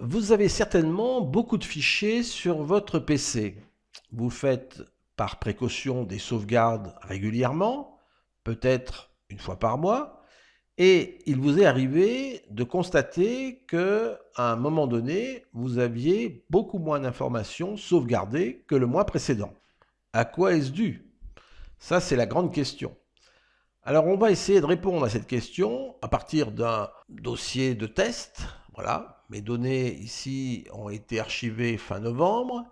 Vous avez certainement beaucoup de fichiers sur votre PC. Vous faites par précaution des sauvegardes régulièrement, peut-être une fois par mois, et il vous est arrivé de constater que, à un moment donné, vous aviez beaucoup moins d'informations sauvegardées que le mois précédent. À quoi est-ce dû? Ça, c'est la grande question. Alors, on va essayer de répondre à cette question à partir d'un dossier de test. Voilà, mes données ici ont été archivées fin novembre,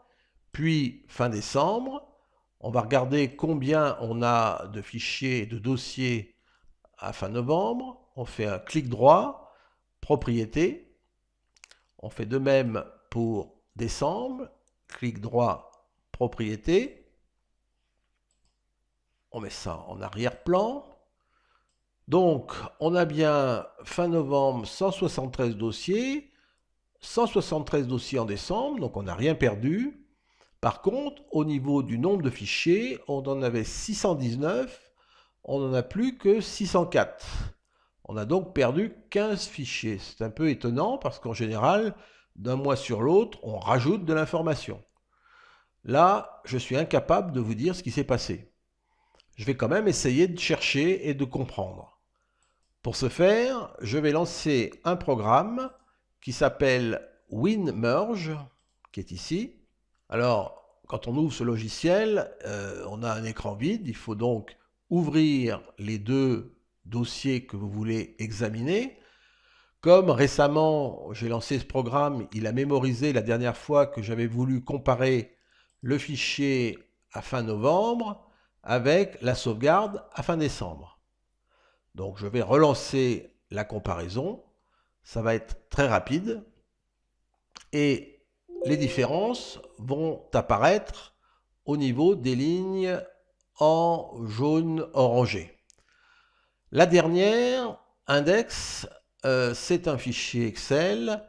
puis fin décembre. On va regarder combien on a de fichiers, de dossiers à fin novembre. On fait un clic droit, propriété. On fait de même pour décembre, clic droit, propriété. On met ça en arrière-plan. Donc, on a bien fin novembre 173 dossiers, 173 dossiers en décembre, donc on n'a rien perdu. Par contre, au niveau du nombre de fichiers, on en avait 619, on n'en a plus que 604. On a donc perdu 15 fichiers. C'est un peu étonnant parce qu'en général, d'un mois sur l'autre, on rajoute de l'information. Là, je suis incapable de vous dire ce qui s'est passé. Je vais quand même essayer de chercher et de comprendre. Pour ce faire, je vais lancer un programme qui s'appelle WinMerge, qui est ici. Alors, quand on ouvre ce logiciel, on a un écran vide. Il faut donc ouvrir les deux dossiers que vous voulez examiner. Comme récemment, j'ai lancé ce programme, il a mémorisé la dernière fois que j'avais voulu comparer le fichier à fin novembre avec la sauvegarde à fin décembre. Donc je vais relancer la comparaison. Ça va être très rapide. Et les différences vont apparaître au niveau des lignes en jaune orangé. La dernière, index, c'est un fichier Excel.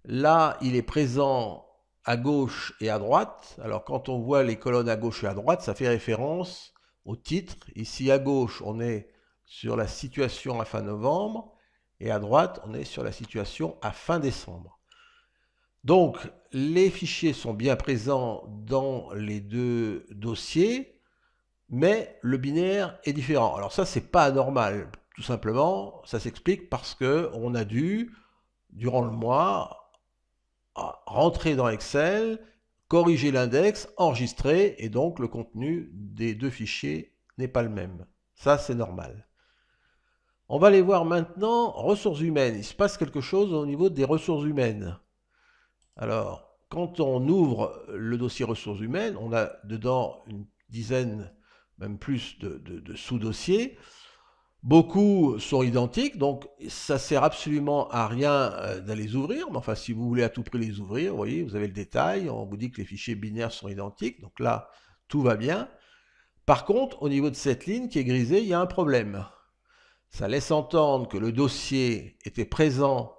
Là, il est présent à gauche et à droite. Alors quand on voit les colonnes à gauche et à droite, ça fait référence au titre. Ici à gauche, on est sur la situation à fin novembre et à droite, on est sur la situation à fin décembre. Donc, les fichiers sont bien présents dans les deux dossiers, mais le binaire est différent. Alors ça, c'est pas anormal. Tout simplement, ça s'explique parce qu'on a dû, durant le mois, rentrer dans Excel, corriger l'index, enregistrer, et donc le contenu des deux fichiers n'est pas le même. Ça, c'est normal. On va aller voir maintenant ressources humaines. Il se passe quelque chose au niveau des ressources humaines. Alors, quand on ouvre le dossier ressources humaines, on a dedans une dizaine, même plus de sous-dossiers. Beaucoup sont identiques, donc ça sert absolument à rien d'aller les ouvrir. Mais enfin, si vous voulez à tout prix les ouvrir, vous voyez, vous avez le détail. On vous dit que les fichiers binaires sont identiques. Donc là, tout va bien. Par contre, au niveau de cette ligne qui est grisée, il y a un problème. Ça laisse entendre que le dossier était présent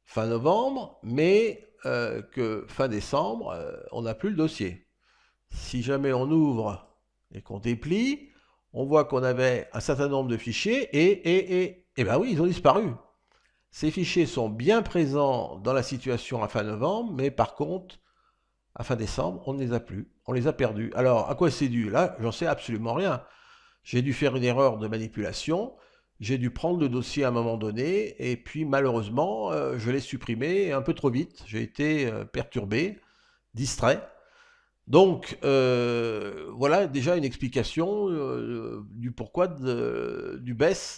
fin novembre, mais que fin décembre, on n'a plus le dossier. Si jamais on ouvre et qu'on déplie, on voit qu'on avait un certain nombre de fichiers et ben oui, ils ont disparu. Ces fichiers sont bien présents dans la situation à fin novembre, mais par contre, à fin décembre, on ne les a plus. On les a perdus. Alors, à quoi c'est dû? Là, j'en sais absolument rien. J'ai dû faire une erreur de manipulation. J'ai dû prendre le dossier à un moment donné et puis malheureusement, je l'ai supprimé un peu trop vite. J'ai été perturbé, distrait. Donc, voilà déjà une explication du pourquoi de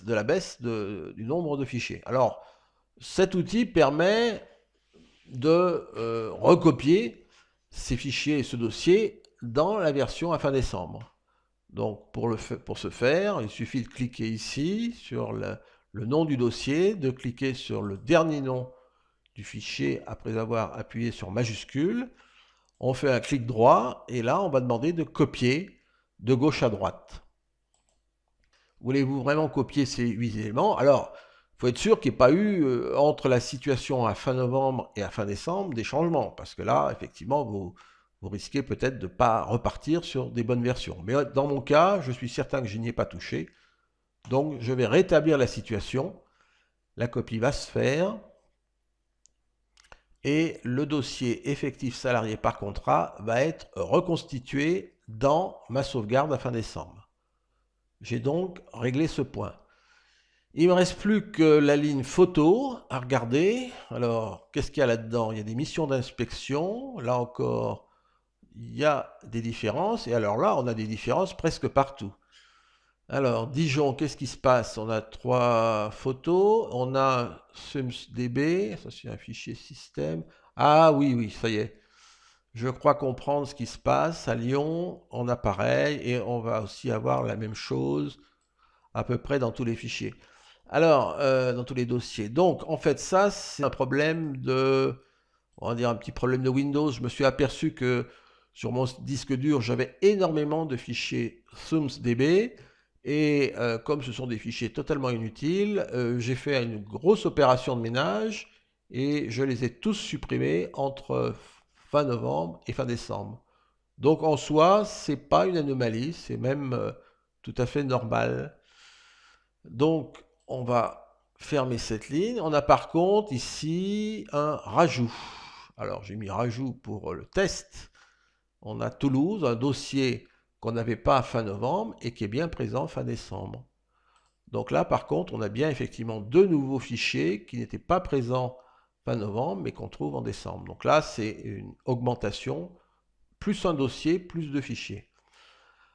la baisse du nombre de fichiers. Alors, cet outil permet de recopier ces fichiers et ce dossier dans la version à fin décembre. Donc, pour ce faire, il suffit de cliquer ici sur le nom du dossier, de cliquer sur le dernier nom du fichier après avoir appuyé sur majuscule. On fait un clic droit et là, on va demander de copier de gauche à droite. Voulez-vous vraiment copier ces 8 éléments? Alors, il faut être sûr qu'il n'y ait pas eu, entre la situation à fin novembre et à fin décembre, des changements. Parce que là, effectivement, vous risquez peut-être de ne pas repartir sur des bonnes versions. Mais dans mon cas, je suis certain que je n'y ai pas touché. Donc, je vais rétablir la situation. La copie va se faire. et le dossier effectif salarié par contrat va être reconstitué dans ma sauvegarde à fin décembre. J'ai donc réglé ce point. Il ne me reste plus que la ligne photo à regarder. Alors, qu'est-ce qu'il y a là-dedans? Il y a des missions d'inspection. Là encore, il y a des différences. Et alors là, on a des différences presque partout. Alors, Dijon, qu'est-ce qui se passe? On a 3 photos. On a SumsDB. Ça, c'est un fichier système. Ah oui, oui, ça y est. Je crois comprendre ce qui se passe. À Lyon, on a pareil. Et on va aussi avoir la même chose à peu près dans tous les fichiers. Alors, dans tous les dossiers. Donc, en fait, ça, c'est un problème de, on va dire un petit problème de Windows. Je me suis aperçu que sur mon disque dur, j'avais énormément de fichiers SumsDB. Et comme ce sont des fichiers totalement inutiles, j'ai fait une grosse opération de ménage et je les ai tous supprimés entre fin novembre et fin décembre. Donc, en soi, c'est pas une anomalie, c'est même tout à fait normal. Donc, on va fermer cette ligne. On a par contre ici un rajout. Alors, j'ai mis rajout pour le test. On a Toulouse, un dossier qu'on n'avait pas fin novembre et qui est bien présent fin décembre. Donc là, par contre, on a bien effectivement 2 nouveaux fichiers qui n'étaient pas présents fin novembre, mais qu'on trouve en décembre. Donc là, c'est une augmentation, plus un dossier, plus 2 fichiers.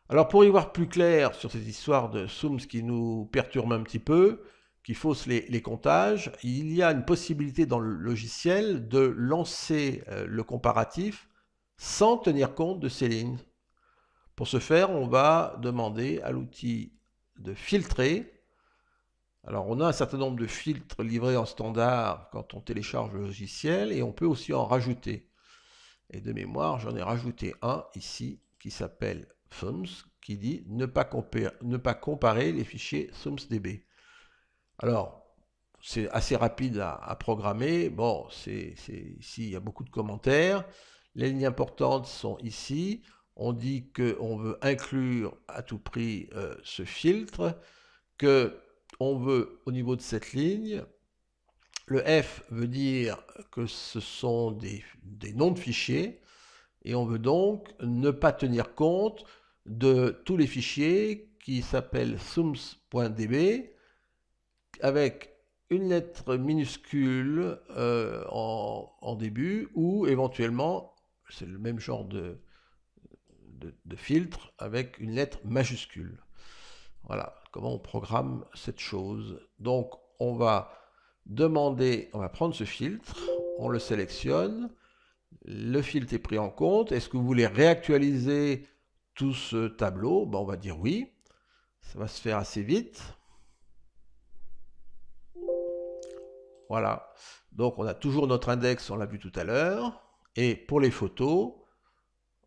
Alors pour y voir plus clair sur cette histoire de Sums qui nous perturbe un petit peu, qui fausse les comptages, il y a une possibilité dans le logiciel de lancer le comparatif sans tenir compte de ces lignes. Pour ce faire, on va demander à l'outil de filtrer. Alors on a un certain nombre de filtres livrés en standard quand on télécharge le logiciel et on peut aussi en rajouter. Et de mémoire, j'en ai rajouté un ici qui s'appelle Sums, qui dit ne pas comparer les fichiers SumsDB. Alors, c'est assez rapide à programmer. Bon, ici, il y a beaucoup de commentaires. Les lignes importantes sont ici. On dit qu'on veut inclure à tout prix ce filtre, qu'on veut, au niveau de cette ligne, le F veut dire que ce sont des noms de fichiers, et on veut donc ne pas tenir compte de tous les fichiers qui s'appellent sums.db avec une lettre minuscule en début ou éventuellement, c'est le même genre de filtre avec une lettre majuscule. Voilà comment on programme cette chose. Donc on va demander, on va prendre ce filtre, on le sélectionne, le filtre est pris en compte. Est-ce que vous voulez réactualiser tout ce tableau? Ben, on va dire oui. Ça va se faire assez vite. Voilà. Donc on a toujours notre index, on l'a vu tout à l'heure. Et pour les photos,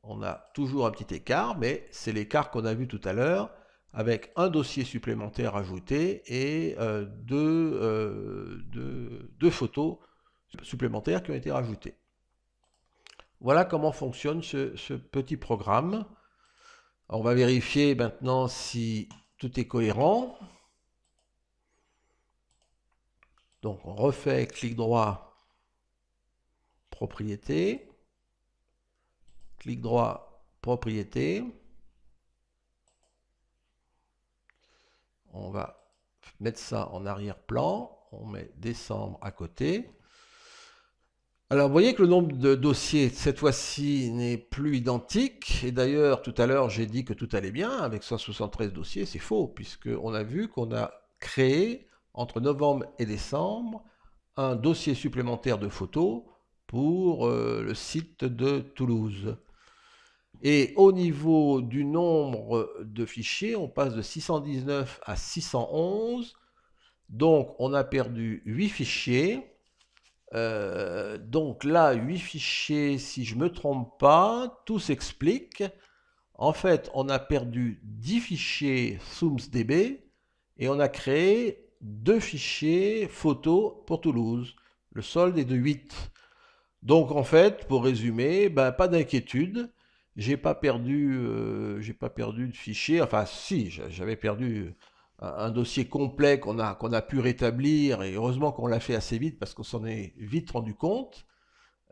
on a toujours un petit écart, mais c'est l'écart qu'on a vu tout à l'heure, avec un dossier supplémentaire ajouté et deux photos supplémentaires qui ont été rajoutées. Voilà comment fonctionne ce petit programme. On va vérifier maintenant si tout est cohérent. Donc on refait clic droit, propriété, clic droit, propriété. On va mettre ça en arrière-plan, on met décembre à côté. Alors vous voyez que le nombre de dossiers cette fois-ci n'est plus identique, et d'ailleurs tout à l'heure j'ai dit que tout allait bien avec 173 dossiers, c'est faux, puisqu'on a vu qu'on a créé entre novembre et décembre un dossier supplémentaire de photos pour le site de Toulouse. Et au niveau du nombre de fichiers, on passe de 619 à 611, donc on a perdu 8 fichiers. Donc là, 8 fichiers, si je ne me trompe pas, tout s'explique. En fait, on a perdu 10 fichiers SumsDB et on a créé 2 fichiers photos pour Toulouse. Le solde est de 8. Donc en fait, pour résumer, ben, pas d'inquiétude. J'ai pas perdu de fichier. Enfin, si, j'avais perdu un dossier complet qu'on a pu rétablir, et heureusement qu'on l'a fait assez vite parce qu'on s'en est vite rendu compte.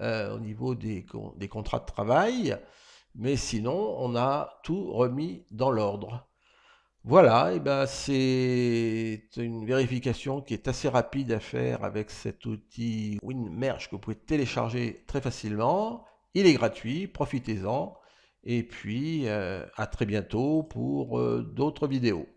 au niveau des contrats de travail, mais sinon, on a tout remis dans l'ordre. Voilà, et ben c'est une vérification qui est assez rapide à faire avec cet outil WinMerge que vous pouvez télécharger très facilement. Il est gratuit, profitez-en. Et puis à très bientôt pour d'autres vidéos.